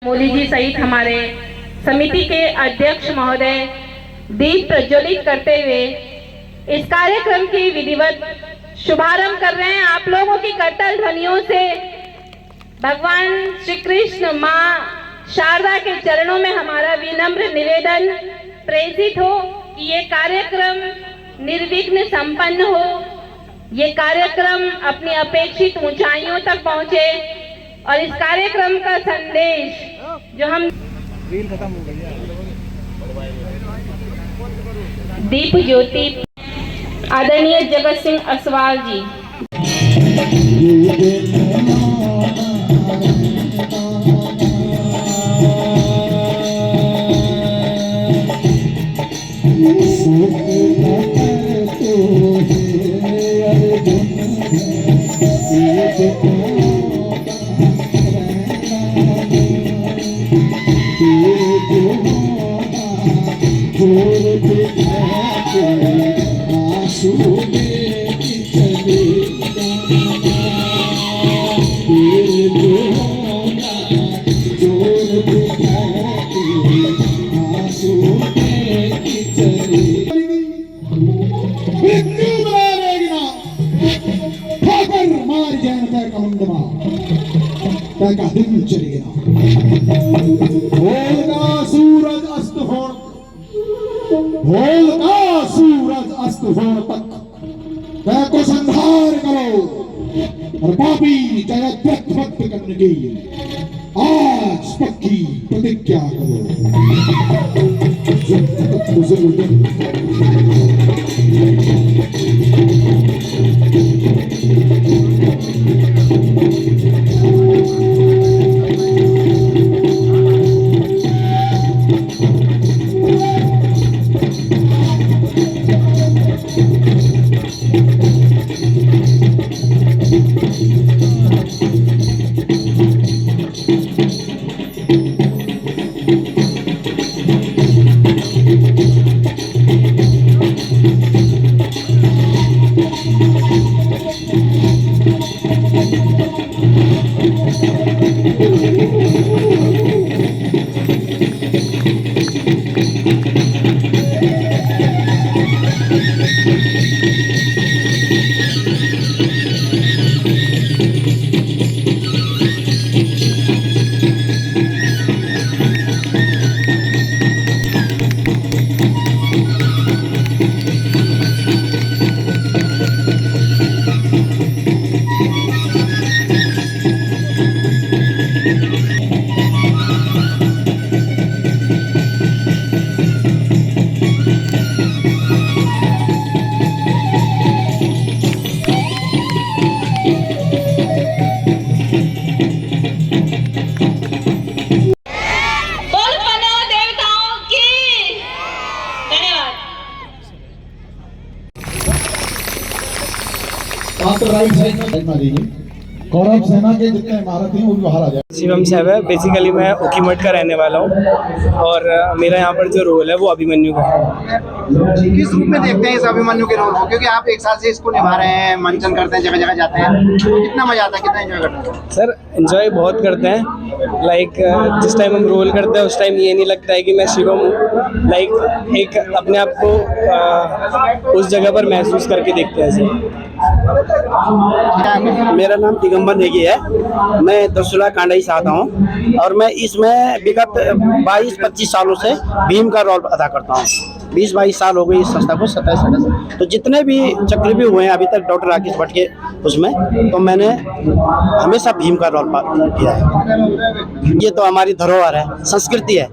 मोदी जी सहित हमारे समिति के अध्यक्ष महोदय दीप प्रज्वलित करते हुए इस कार्यक्रम की विधिवत शुभारंभ कर रहे हैं। आप लोगों की करतल ध्वनियों से भगवान श्री कृष्ण माँ शारदा के चरणों में हमारा विनम्र निवेदन प्रेषित हो कि ये कार्यक्रम निर्विघ्न संपन्न हो, ये कार्यक्रम अपनी अपेक्षित ऊंचाइयों तक पहुंचे और इस कार्यक्रम का संदेश जो हम दीप ज्योति आदरणीय जगत सिंह असवाल जी। का दिन चले गया, सूरज अस्त हो, सूरज अस्त हो तक को संहार करो और पापी जगत व्यक्त करने की आज पक्की प्रतिज्ञा करो। कौरव सेना के जितने इमारत हैं वो भी बाहर आ जाए। शिवम साहब है, बेसिकली मैं उखीमठ का रहने वाला हूँ और मेरा यहाँ पर जो रोल है वो अभिमन्यु का है। किस रूप में देखते हैं इस अभिमन्यु के रोल को, क्योंकि आप एक साल से इसको निभा रहे हैं, मंचन करते हैं, जगह जगह जाते हैं, कितना मजा आता है, कितना एंजॉय करते हैं? सर एंजॉय बहुत करते हैं। लाइक जिस टाइम हम रोल करते हैं उस टाइम ये नहीं लगता है कि मैं शिवम हूँ। लाइक एक अपने आप को उस जगह पर महसूस करके देखते हैं सर। मेरा नाम दिगंबर नेगी है, मैं दसुला कांडाई से आता हूँ और मैं इसमें विगत 22-25 सालों से भीम का रोल अदा करता हूँ। 20-22 साल हो गए इस संस्था को, 27 साल। तो जितने भी चक्रव्यूह हुए हैं अभी तक डॉक्टर राकेश भट्ट के उसमें, तो मैंने हमेशा भीम का रोल किया है। ये तो हमारी धरोहर है, संस्कृति है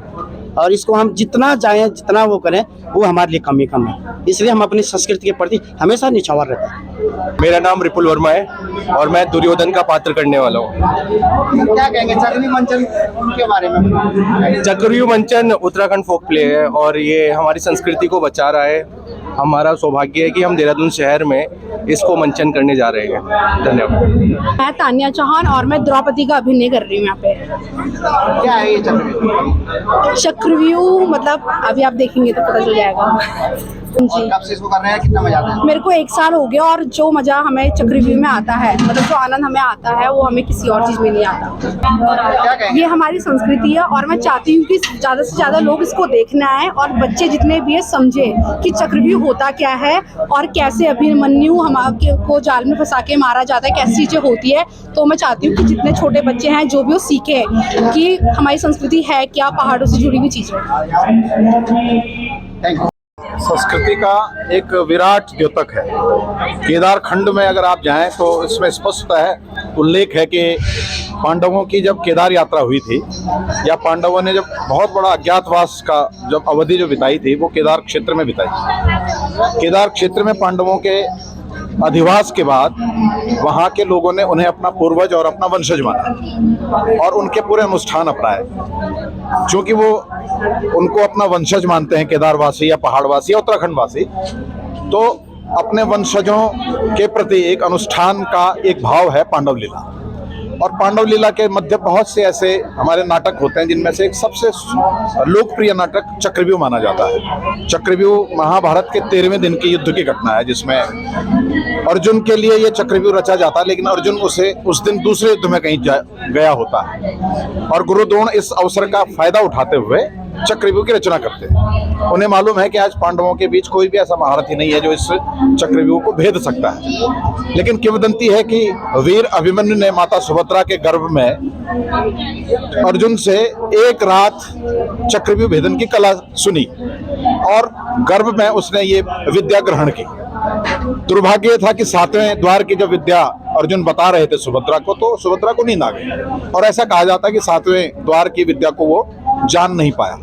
और इसको हम जितना चाहें जितना वो करें वो हमारे लिए कम ही कम है, इसलिए हम अपनी संस्कृति के प्रति हमेशा निछावर रहते हैं। मेरा नाम रिपुल वर्मा है और मैं दुर्योधन का पात्र करने वाला हूँ। क्या कहेंगे चक्रव्यूह मंचन के बारे में? चक्रव्यूह मंचन उत्तराखंड फोक प्ले है और ये हमारी संस्कृति को बचा रहा है हमारा सौभाग्य है कि हम देहरादून शहर में इसको मंचन करने जा रहे हैं। धन्यवाद। मैं तानिया चौहान और मैं द्रौपदी का अभिनय कर रही हूँ यहाँ पे। क्या है ये चक्रव्यूह? चक्रव्यूह मतलब अभी आप देखेंगे तो पता चल जाएगा जी। कब से इसको कर रहे हैं, कितना मजा आता है? मेरे को 1 साल हो गया और जो मजा हमें चक्रव्यूह में आता है, मतलब जो आनंद हमें आता है वो हमें किसी और चीज में नहीं आता। क्या कहेंगे? ये हमारी संस्कृति है और मैं चाहती हूँ कि ज़्यादा से ज़्यादा लोग इसको देखना है और बच्चे जितने भी है समझे कि चक्रव्यूह होता क्या है और कैसे अभिमन्यु हमारे को जाल में फंसा के मारा जाता है, कैसी चीज़ें होती है। तो मैं चाहती हूँ कि जितने छोटे बच्चे हैं जो भी वो सीखे कि हमारी संस्कृति है क्या, पहाड़ों से जुड़ी हुई चीज़ें। Thank you. संस्कृति का एक विराट द्योतक है। केदार खंड में अगर आप जाएं तो इसमें स्पष्ट है उल्लेख है कि पांडवों की जब केदार यात्रा हुई थी या पांडवों ने जब बहुत बड़ा अज्ञातवास का जब अवधि जो बिताई थी वो केदार क्षेत्र में बिताई। केदार क्षेत्र में पांडवों के अधिवास के बाद वहाँ के लोगों ने उन्हें अपना पूर्वज और अपना वंशज माना और उनके पूरे अनुष्ठान अपनाए। क्योंकि वो उनको अपना वंशज मानते हैं, केदारवासी या पहाड़वासी या उत्तराखंडवासी, तो अपने वंशजों के प्रति एक अनुष्ठान का एक भाव है पांडव लीला। और पांडव लीला के मध्य बहुत से ऐसे हमारे नाटक होते हैं जिनमें से एक सबसे लोकप्रिय नाटक चक्रव्यूह माना जाता है। चक्रव्यूह महाभारत के 13वें दिन के युद्ध की घटना है जिसमें अर्जुन के लिए ये चक्रव्यूह रचा जाता है, लेकिन अर्जुन उसे उस दिन दूसरे युद्ध में कहीं गया होता है और गुरु द्रोण इस अवसर का फायदा उठाते हुए चक्रव्यूह की रचना करते हैं। उन्हें मालूम है कि आज पांडवों के बीच कोई भी ऐसा महारथी नहीं है जो इस चक्रव्यूह को भेद सकता है, लेकिन किंवदंती है कि वीर अभिमन्यु ने माता सुभद्रा के गर्भ में अर्जुन से एक रात चक्रव्यूह भेदन की कला सुनी और गर्भ में उसने ये विद्या ग्रहण की। दुर्भाग्य ये था कि 7वें द्वार की जब विद्या अर्जुन बता रहे थे सुभद्रा को, तो सुभद्रा को नींद आ गई और ऐसा कहा जाता है कि 7वें द्वार की विद्या को वो जान नहीं पाया।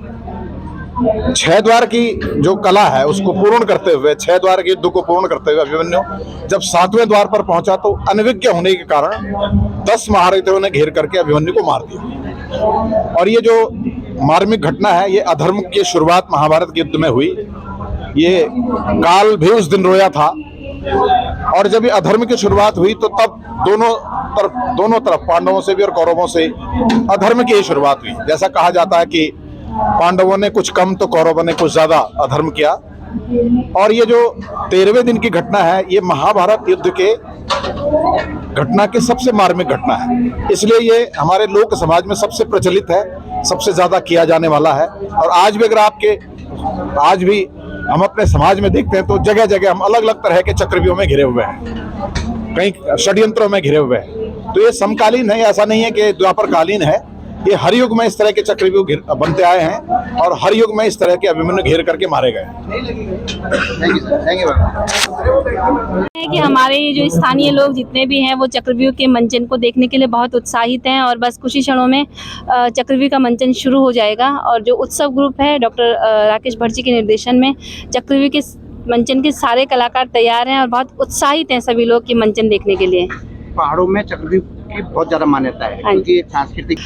6 द्वार की जो कला है उसको पूर्ण करते हुए, 6 द्वार के युद्ध को पूर्ण करते हुए अभिमन्यु जब 7वें द्वार पर पहुंचा तो अनभिज्ञ होने के कारण 10 महारथियों ने घेर करके अभिमन्यु को मार दिया। और ये जो मार्मिक घटना है ये अधर्म की शुरुआत महाभारत के युद्ध में हुई। ये काल भी उस दिन रोया था और जब ये अधर्म की शुरुआत हुई तो तब दोनों तरफ पांडवों से भी और कौरवों से अधर्म की ही शुरुआत हुई। जैसा कहा जाता है कि पांडवों ने कुछ कम तो कौरवों ने कुछ ज्यादा अधर्म किया। और ये जो 13वें दिन की घटना है ये महाभारत युद्ध के घटना की सबसे मार्मिक घटना है, इसलिए ये हमारे लोक समाज में सबसे प्रचलित है, सबसे ज्यादा किया जाने वाला है। और आज भी अगर आज भी हम अपने समाज में देखते हैं तो जगह जगह हम अलग अलग तरह के चक्रव्यूहों में घिरे हुए हैं, कई षड्यंत्रों में घिरे हुए हैं। तो ये समकालीन है, ऐसा नहीं है कि द्वापरकालीन है। ये हर युग में इस तरह के चक्रव्यूह बनते आए हैं और हर युग में इस तरह के अभिमन्यु घेर करके मारे गए। है कि हमारे जो स्थानीय लोग जितने भी हैं वो चक्रव्यूह के मंचन को देखने के लिए बहुत उत्साहित हैं और बस कुछ ही क्षणों में चक्रव्यूह का मंचन शुरू हो जाएगा। और जो उत्सव ग्रुप है डॉक्टर राकेश भट्ट जी के निर्देशन में चक्रव्यूह के मंचन के सारे कलाकार तैयार हैं और बहुत उत्साहित हैं सभी लोग कि मंचन देखने के लिए। पहाड़ों में चक्रव्यूह की बहुत ज्यादा मान्यता है क्योंकि सांस्कृतिक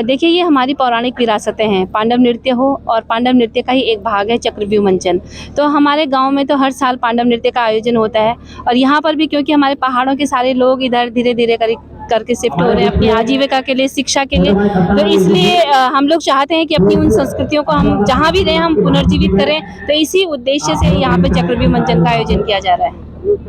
देखिए ये हमारी पौराणिक विरासतें हैं। पांडव नृत्य हो और पांडव नृत्य का ही एक भाग है चक्रव्यूह मंचन। तो हमारे गांव में तो हर साल पांडव नृत्य का आयोजन होता है और यहाँ पर भी क्योंकि हमारे पहाड़ों के सारे लोग इधर धीरे धीरे करके शिफ्ट हो रहे हैं अपनी आजीविका के लिए, शिक्षा के लिए, तो इसलिए हम लोग चाहते हैं कि अपनी उन संस्कृतियों को हम जहाँ भी रहें हम पुनर्जीवित करें। तो इसी उद्देश्य से यहाँ पे चक्रव्यूह मंचन का आयोजन किया जा रहा है।